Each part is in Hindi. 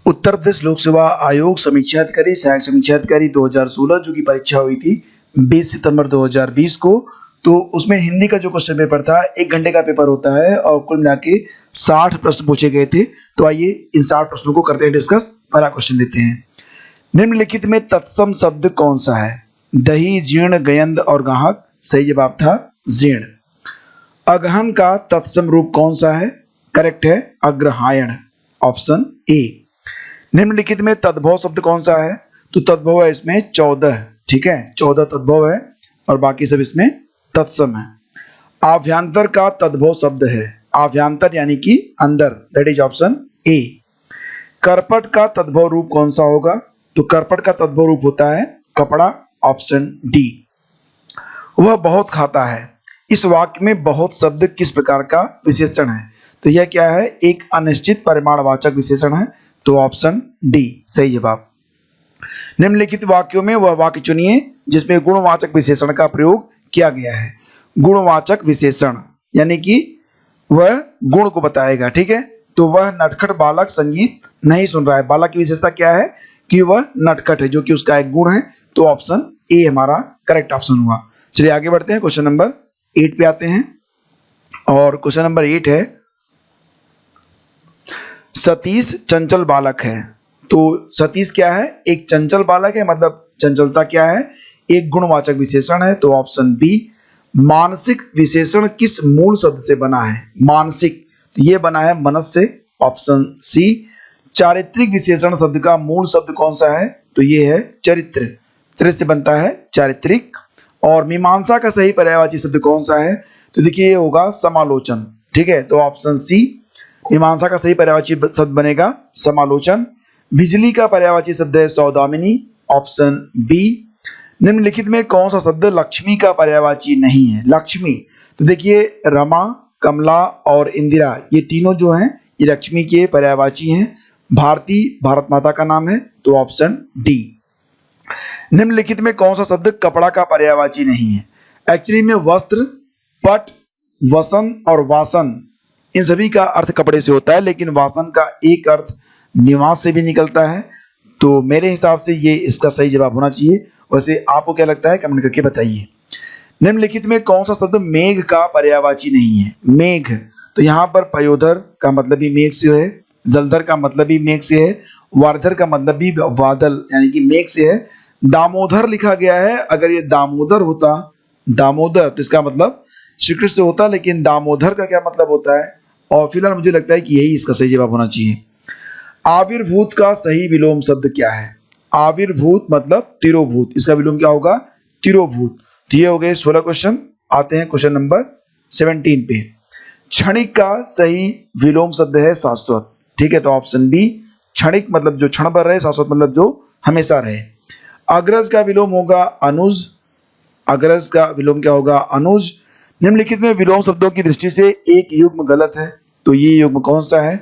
उत्तर प्रदेश लोक सेवा आयोग समीक्षा अधिकारी सहायक समीक्षा अधिकारी 2016 जो की परीक्षा हुई थी 20 सितंबर 2020 को। तो उसमें हिंदी का जो क्वेश्चन पेपर था 1 घंटे का पेपर होता है और कुल मिला के 60 प्रश्न पूछे गए थे। तो आइए इन 60 प्रश्नों को करते हैं डिस्कस। पहला क्वेश्चन लेते हैं, निम्नलिखित में तत्सम शब्द कौन सा है? दही, जीर्ण, गयंद और गाहक। सही जवाब था जीर्ण। अगहन का तत्सम रूप कौन सा है? करेक्ट है अग्रहायण, ऑप्शन ए। निम्नलिखित में तद्भव शब्द कौन सा है? तो तद्भव है इसमें 14, ठीक है 14 तद्भव है और बाकी सब इसमें तत्सम है। आभ्यंतर का तद्भव शब्द है, आभ्यंतर यानी कि अंदर, दैट इज ऑप्शन ए। करपट का तद्भव रूप कौन सा होगा? तो करपट का तद्भव रूप होता है कपड़ा, ऑप्शन डी। वह बहुत खाता है, इस वाक्य में बहुत शब्द किस प्रकार का विशेषण है? तो यह क्या है? एक अनिश्चित परिमाणवाचक विशेषण है, तो ऑप्शन डी सही जवाब। निम्नलिखित वाक्यों में वह वाक्य चुनिए जिसमें गुणवाचक विशेषण का प्रयोग किया गया है। गुणवाचक विशेषण यानी कि वह गुण को बताएगा, ठीक है। तो वह नटखट बालक संगीत नहीं सुन रहा है, बालक की विशेषता क्या है? कि वह नटखट है, जो कि उसका एक गुण है। तो ऑप्शन ए हमारा करेक्ट ऑप्शन हुआ। चलिए आगे बढ़ते हैं, क्वेश्चन नंबर 8 पे आते हैं और क्वेश्चन नंबर 8 है, सतीश चंचल बालक है। तो सतीश क्या है? एक चंचल बालक है, मतलब चंचलता क्या है? एक गुणवाचक विशेषण है, तो ऑप्शन बी। मानसिक विशेषण किस मूल शब्द से बना है? मानसिक, तो ये बना है मनस से, ऑप्शन सी। चारित्रिक विशेषण शब्द का मूल शब्द कौन सा है? तो ये है चरित्र, चरित्र से बनता है चारित्रिक। और मीमांसा का सही पर्यायवाची शब्द कौन सा है? तो देखिए ये होगा समालोचन, ठीक है, तो ऑप्शन सी। मीमांसा का सही पर्यायवाची शब्द बनेगा समालोचन। बिजली का पर्यायवाची शब्द है सौदामिनी, ऑप्शन बी। निम्नलिखित में कौन सा शब्द लक्ष्मी का पर्यायवाची नहीं है? लक्ष्मी, तो देखिए रमा, कमला और इंदिरा ये तीनों जो हैं ये लक्ष्मी के पर्यायवाची हैं। भारती भारत माता का नाम है, तो ऑप्शन डी। निम्नलिखित में कौन सा शब्द कपड़ा का पर्यायवाची नहीं है? एक्चुअली में वस्त्र, पट, वसन और वासन इन सभी का अर्थ कपड़े से होता है, लेकिन वासन का एक अर्थ निवास से भी निकलता है। तो मेरे हिसाब से ये इसका सही जवाब होना चाहिए। वैसे आपको क्या लगता है कमेंट करके बताइए। निम्नलिखित में कौन सा शब्द मेघ का पर्यायवाची नहीं है? मेघ, तो यहाँ पर पयोधर का मतलब भी मेघ से है, जलधर का मतलब भी मेघ से है, वारधर का मतलब भी बादल यानी कि मेघ से है। दामोदर लिखा गया है, अगर ये दामोदर होता, दामोदर, तो इसका मतलब श्री कृष्ण से होता, लेकिन दामोदर का क्या मतलब होता है? और फिलहाल मुझे लगता है कि यही इसका सही जवाब होना चाहिए। आविर्भूत का सही विलोम शब्द क्या है? आविर्भूत मतलब तिरोभूत, इसका विलोम क्या होगा? तिरोभूत। तो ये हो गए 16 क्वेश्चन। आते हैं क्वेश्चन नंबर 17 पे। क्षणिक का सही विलोम शब्द है शाश्वत, ठीक है, तो ऑप्शन बी। क्षणिक मतलब जो क्षण भर रहे, शाश्वत मतलब जो हमेशा रहे। अग्रज का विलोम होगा अनुज, अग्रज का विलोम क्या होगा? अनुज। निम्नलिखित में विलोम शब्दों की दृष्टि से एक युग्म गलत है, तो ये युग्म कौन सा है?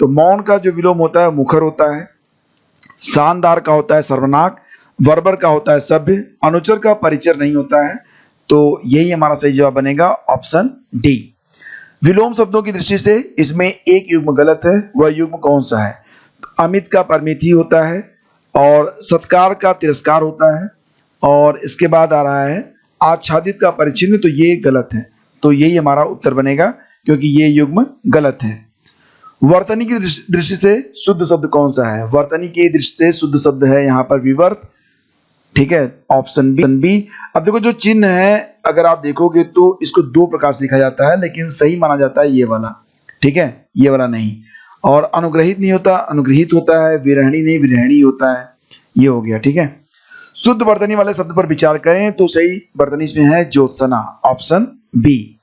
तो मौन का जो विलोम होता है मुखर होता है, शानदार का होता है सर्वनाक, बर्बर का होता है सभ्य, अनुचर का परिचर नहीं होता है, तो यही हमारा सही जवाब बनेगा, ऑप्शन डी। विलोम शब्दों की दृष्टि से इसमें एक युग्म गलत है, वह युग्म कौन सा है? अमित का परमिति होता है और सत्कार का तिरस्कार होता है, और इसके बाद आ रहा है आच्छादित का परिचिह्न, तो ये गलत है। तो यही हमारा उत्तर बनेगा क्योंकि ये युग्म गलत है। वर्तनी की दृष्टि से शुद्ध शब्द कौन सा है? वर्तनी की दृष्टि से शुद्ध शब्द है यहाँ पर विवर्त, ठीक है, ऑप्शन बी। अब देखो जो चिन्ह है अगर आप देखोगे तो इसको 2 प्रकार से लिखा जाता है, लेकिन सही माना जाता है ये वाला, ठीक है, ये वाला नहीं। और अनुग्रहित नहीं होता, अनुग्रहित होता है। विरहणी नहीं, विरहणी होता है। ये हो गया, ठीक है। शुद्ध वर्तनी वाले शब्द पर विचार करें तो सही वर्तनी इसमें है ज्योत्सना, ऑप्शन बी।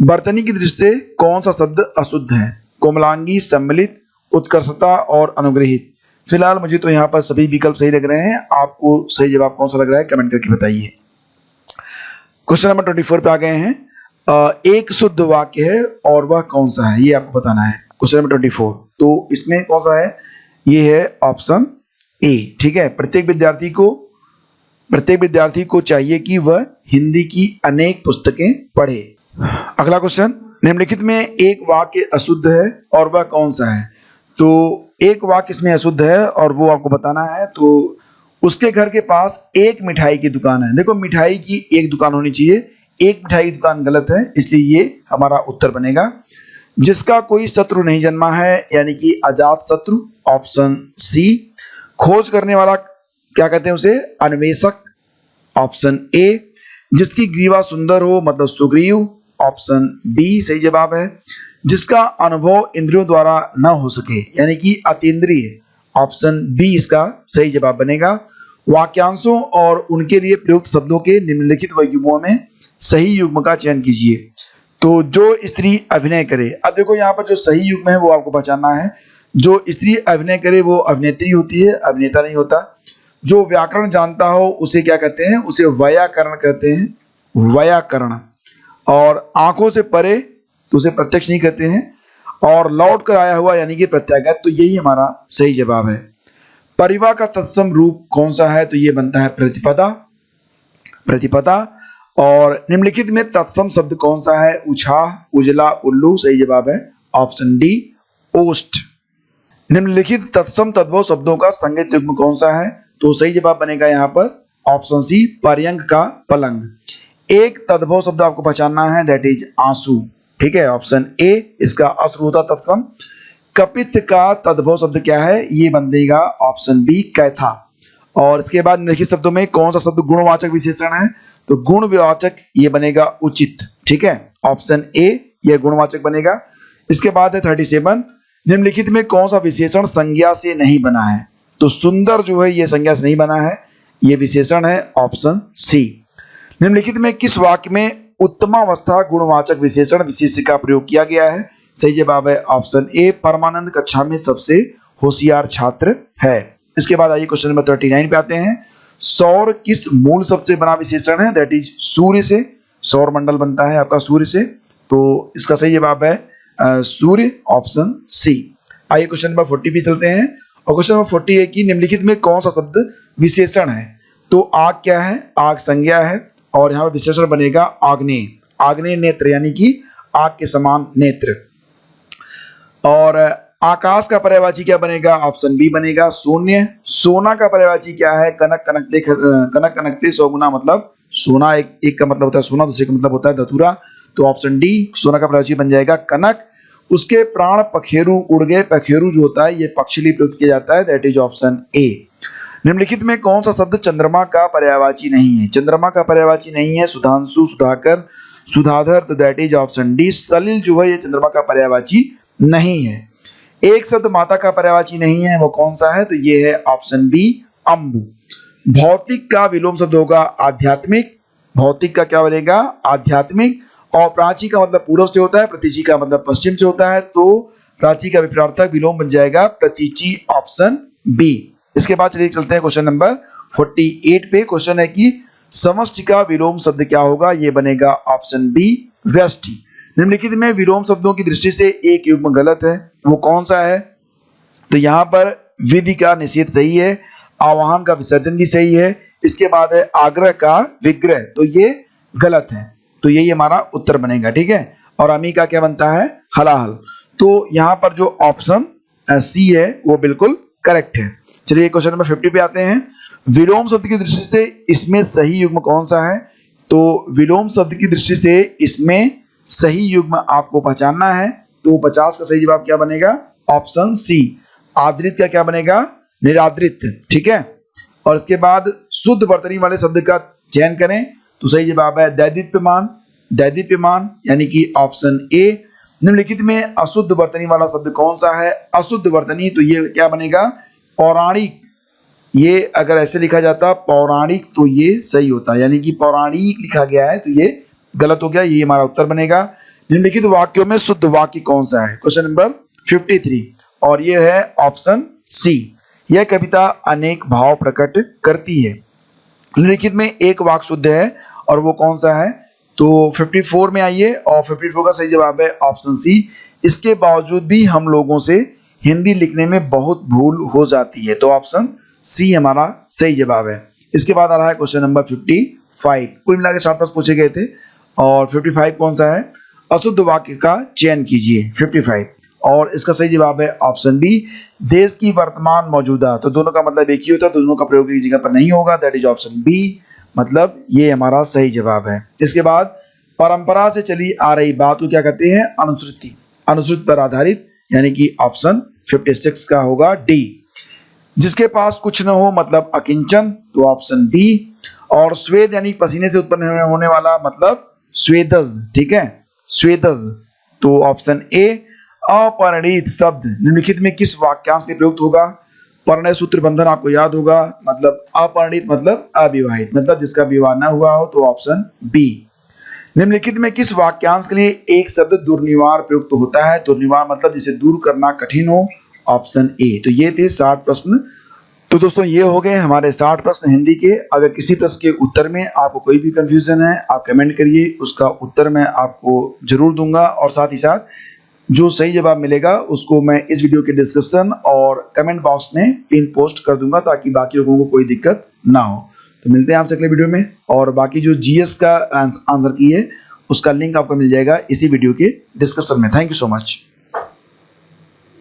वर्तनी की दृष्टि से कौन सा शब्द अशुद्ध है? कोमलांगी, सम्मिलित, उत्कर्षता और अनुग्रहित। फिलहाल मुझे तो यहाँ पर सभी विकल्प सही लग रहे हैं। आपको सही जवाब कौन सा लग रहा है कमेंट करके बताइए। क्वेश्चन नंबर 24 पे आ गए हैं। एक शुद्ध वाक्य है और वह कौन सा है, ये आपको बताना है। क्वेश्चन नंबर 24, तो इसमें कौन सा है? ये है ऑप्शन ए, ठीक है। प्रत्येक विद्यार्थी को चाहिए कि वह हिंदी की अनेक पुस्तकें पढ़े। अगला क्वेश्चन, निम्नलिखित में एक वाक्य अशुद्ध है और वह कौन सा है? तो एक वाक्य इसमें अशुद्ध है और वो आपको बताना है। तो उसके घर के पास एक मिठाई की दुकान है। देखो मिठाई की एक दुकान होनी चाहिए, एक मिठाई की दुकान गलत है, इसलिए ये हमारा उत्तर बनेगा। जिसका कोई शत्रु नहीं जन्मा है यानी कि अजात शत्रु, ऑप्शन सी। खोज करने वाला क्या कहते हैं उसे, अन्वेषक, ऑप्शन ए। जिसकी ग्रीवा सुंदर हो मतलब सुग्रीव, ऑप्शन बी सही जवाब है। जिसका अनुभव इंद्रियों द्वारा न हो सके यानी कि अतीन्द्रिय, ऑप्शन बी इसका सही जवाब बनेगा। वाक्यांशों और उनके लिए प्रयुक्त शब्दों के निम्नलिखित युग्मों में सही युग्म का चयन कीजिए। तो जो स्त्री अभिनय करे, अब देखो यहाँ पर जो सही युग्म है वो आपको पहचानना है। जो स्त्री अभिनय करे वो अभिनेत्री होती है, अभिनेता नहीं होता। जो व्याकरण जानता हो उसे क्या कहते हैं, उसे व्याकरण कहते हैं, व्याकरण। और आंखों से परे तो उसे प्रत्यक्ष नहीं कहते हैं। और लौट कर आया हुआ यानी कि प्रत्यागत, तो यही हमारा सही जवाब है। परिवा का तत्सम रूप कौन सा है, तो ये बनता है प्रतिपदा, प्रतिपदा। और निम्नलिखित में तत्सम शब्द कौन सा है, उछाह, उजला, उल्लू, सही जवाब है ऑप्शन डी, ओष्ठ। निम्नलिखित तत्सम तद्भव शब्दों का संज्ञित युग्म कौन सा है, तो सही जवाब बनेगा यहाँ पर ऑप्शन सी, पर्यंक का पलंग। एक तद्भव शब्द आपको पहचानना है, दैट इज आंसू, ठीक है, ऑप्शन ए इसका अश्रु होता तत्सम। कपित का तद्भव शब्द क्या है, ये बनेगा ऑप्शन बी, कैथा। और इसके बाद निम्नलिखित शब्दों में कौन सा शब्द गुणवाचक विशेषण है, तो गुणवाचक ये बनेगा उचित, ठीक है, ऑप्शन ए ये गुणवाचक बनेगा। इसके बाद है 37, निम्नलिखित में कौन सा विशेषण संज्ञा से नहीं बना है, तो सुंदर जो है ये संज्ञा से नहीं बना है, ये विशेषण है ऑप्शन सी। निम्नलिखित में किस वाक्य में उत्तमावस्था गुणवाचक विशेषण विशेष का प्रयोग किया गया है, सही जवाब है ऑप्शन ए, परमानंद कक्षा में सबसे होशियार छात्र है। इसके बाद आइए क्वेश्चन नंबर 39 पे आते हैं। सौर किस मूल शब्द से बना विशेषण है, दैट इज सूर्य से, सौर मंडल बनता है आपका सूर्य से, तो इसका सही जवाब है सूर्य, ऑप्शन सी। आइए क्वेश्चन नंबर 40 पे चलते हैं। और क्वेश्चन नंबर 40 है कि निम्नलिखित में कौन सा शब्द विशेषण है, तो आग क्या है, आग संज्ञा है और यहाँ पर विशेषण बनेगा आग्नेय, आग्नेय नेत्र यानी कि आग के समान नेत्र। और आकाश का पर्यायवाची क्या बनेगा, ऑप्शन बी बनेगा शून्य। सोना का पर्यायवाची क्या है, कनक कनकते, कनक कनकते सौगुना, मतलब सोना एक का मतलब होता है सोना, दूसरे का मतलब होता है धतूरा, तो ऑप्शन डी सोना का पर्यायवाची बन जाएगा कनक। उसके प्राण पखेरु उड़ गए, पखेरु जो होता है ये पक्षी लिए प्रयुक्त किया जाता है, दैट इज ऑप्शन ए। निम्नलिखित में कौन सा शब्द चंद्रमा का पर्यायवाची नहीं है, चंद्रमा का पर्यायवाची नहीं है सुधांशु, सुधाकर, सुधाधर, तो that is option D, Salil जो है ये चंद्रमा का पर्यायवाची नहीं है। एक शब्द माता का पर्यायवाची नहीं है, वो कौन सा है, तो ये है ऑप्शन बी, अंबु। भौतिक का विलोम शब्द होगा आध्यात्मिक, भौतिक का क्या बनेगा आध्यात्मिक। और प्राची का मतलब पूर्व से होता है, प्रतीची का मतलब पश्चिम से होता है, तो प्राची का विपरीतार्थक विलोम बन जाएगा प्रतीची, ऑप्शन बी। इसके बाद चलिए चलते हैं क्वेश्चन नंबर 48 पे। क्वेश्चन है कि समष्टि का विलोम शब्द क्या होगा, ये बनेगा ऑप्शन बी, व्यष्टि। निम्नलिखित में विलोम शब्दों की दृष्टि से एक युग्म गलत है, वो कौन सा है, तो यहाँ पर विधि का निषेध सही है, आवाहन का विसर्जन भी सही है, इसके बाद है आग्रह का विग्रह, तो ये गलत है, तो यही हमारा उत्तर बनेगा, ठीक है। और अमी का क्या बनता है, हलाहल, तो यहाँ पर जो ऑप्शन सी है वो बिल्कुल करेक्ट है। चलिए क्वेश्चन नंबर 50 पे आते हैं। विलोम शब्द की दृष्टि से इसमें सही युग्म कौन सा है, तो विलोम शब्द की दृष्टि से इसमें सही युग्म आपको पहचानना है, तो 50 का सही जवाब क्या बनेगा, ऑप्शन सी, आदृत का क्या बनेगा, निरादृत, ठीक है। और इसके बाद शुद्ध वर्तनी वाले शब्द का चयन करें, तो सही जवाब है दैदीप्यमान, दैदीप्यमान यानी कि ऑप्शन ए। निम्नलिखित में अशुद्ध वर्तनी वाला शब्द कौन सा है, अशुद्ध वर्तनी, तो ये क्या बनेगा पौराणिक, ये अगर ऐसे लिखा जाता पौराणिक तो ये सही होता, यानी कि पौराणिक लिखा गया है तो ये गलत हो गया, ये हमारा उत्तर बनेगा। निम्नलिखित वाक्यों में शुद्ध वाक्य कौन सा है, क्वेश्चन नंबर 53, और ये है ऑप्शन सी, यह कविता अनेक भाव प्रकट करती है। निम्नलिखित में एक वाक्य शुद्ध है और वो कौन सा है, तो 54 में आइए, और 54 का सही जवाब है ऑप्शन सी, इसके बावजूद भी हम लोगों से हिंदी लिखने में बहुत भूल हो जाती है, तो ऑप्शन सी हमारा सही जवाब है। इसके बाद आ रहा है क्वेश्चन नंबर 55, कुल मिला के 7 प्रश्न पूछे गए थे, और 55 कौन सा है, अशुद्ध वाक्य का चयन कीजिए 55। और इसका सही जवाब है ऑप्शन बी, देश की वर्तमान मौजूदा। तो दोनों का मतलब एक ही होता है, तो दोनों का प्रयोग एक जगह पर नहीं होगा। दैट इज ऑप्शन बी, मतलब ये हमारा सही जवाब है। इसके बाद परंपरा से चली आ रही बात को क्या कहते हैं? अनुश्रुति। अनुश्रुति पर आधारित, यानी कि ऑप्शन 56 का होगा डी। जिसके पास कुछ न हो मतलब अकिंचन, तो ऑप्शन बी। और स्वेद यानी पसीने से उत्पन्न होने वाला मतलब स्वेदज, ठीक है, स्वेदज, तो ऑप्शन ए। अपरिणीत शब्द निम्नलिखित में किस वाक्यांश के प्रयुक्त होगा? परिणय सूत्र बंधन आपको याद होगा, मतलब अपरिणीत मतलब अविवाहित, मतलब जिसका विवाह न हुआ हो, तो ऑप्शन बी। निम्नलिखित में किस वाक्यांश के लिए एक शब्द दुर्निवार प्रयुक्त होता है? दुर्निवार मतलब जिसे दूर करना कठिन हो, ऑप्शन ए। तो ये थे 60 प्रश्न। तो दोस्तों ये हो गए हमारे 60 प्रश्न हिंदी के। अगर किसी प्रश्न के उत्तर में आपको कोई भी कंफ्यूजन है, आप कमेंट करिए, उसका उत्तर मैं आपको जरूर दूंगा। और साथ ही साथ जो सही जवाब मिलेगा उसको मैं इस वीडियो के डिस्क्रिप्शन और कमेंट बॉक्स में पिन पोस्ट कर दूंगा, ताकि बाकी लोगों को कोई दिक्कत ना हो। तो मिलते हैं आपसे अगले वीडियो में। और बाकी जो जीएस का आंसर की है उसका लिंक आपको मिल जाएगा इसी वीडियो के डिस्क्रिप्शन में। Thank you so much.